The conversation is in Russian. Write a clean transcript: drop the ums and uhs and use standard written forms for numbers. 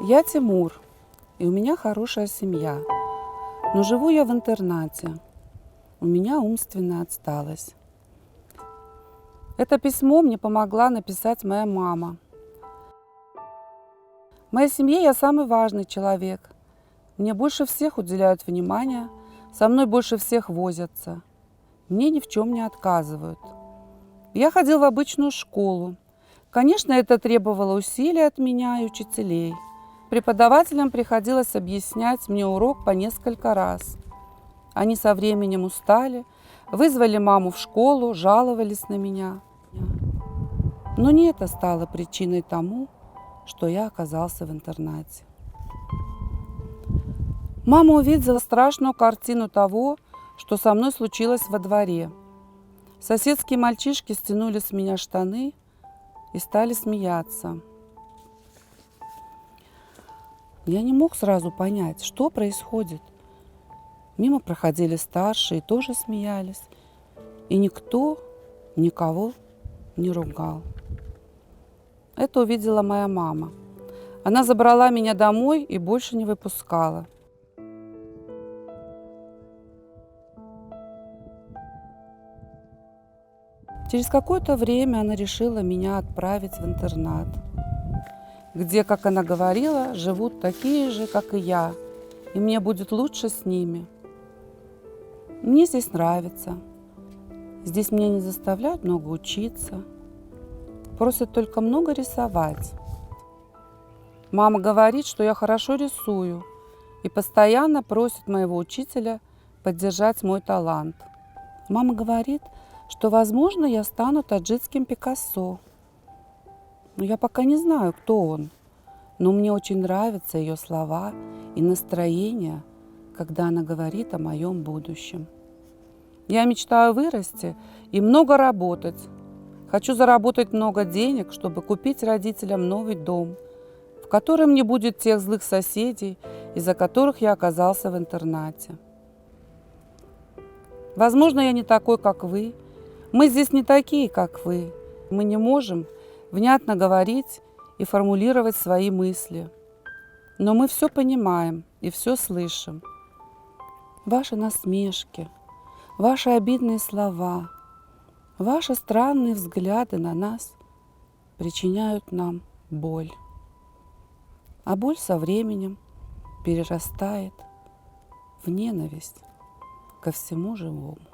Я Тимур, и у меня хорошая семья. Но живу я в интернате. У меня умственная отсталость. Это письмо мне помогла написать моя мама. В моей семье я самый важный человек. Мне больше всех уделяют внимание, со мной больше всех возятся. Мне ни в чем не отказывают. Я ходил в обычную школу. Конечно, это требовало усилий от меня и учителей. Преподавателям приходилось объяснять мне урок по несколько раз. Они со временем устали, вызвали маму в школу, жаловались на меня. Но не это стало причиной тому, что я оказался в интернате. Мама увидела страшную картину того, что со мной случилось во дворе. Соседские мальчишки стянули с меня штаны и стали смеяться. Я не мог сразу понять, что происходит. Мимо проходили старшие, тоже смеялись. И никто никого не ругал. Это увидела моя мама. Она забрала меня домой и больше не выпускала. Через какое-то время она решила меня отправить в интернат, где, как она говорила, живут такие же, как и я, и мне будет лучше с ними. Мне здесь нравится. Здесь меня не заставляют много учиться, просят только много рисовать. Мама говорит, что я хорошо рисую, и постоянно просит моего учителя поддержать мой талант. Мама говорит, что, возможно, я стану таджикским Пикассо. Но я пока не знаю, кто он. Но мне очень нравятся ее слова и настроение, когда она говорит о моем будущем. Я мечтаю вырасти и много работать. Хочу заработать много денег, чтобы купить родителям новый дом, в котором не будет тех злых соседей, из-за которых я оказался в интернате. Возможно, я не такой, как вы. Мы здесь не такие, как вы. Мы не можем внятно говорить и формулировать свои мысли. Но мы все понимаем и все слышим. Ваши насмешки, ваши обидные слова, ваши странные взгляды на нас причиняют нам боль. А боль со временем перерастает в ненависть ко всему живому.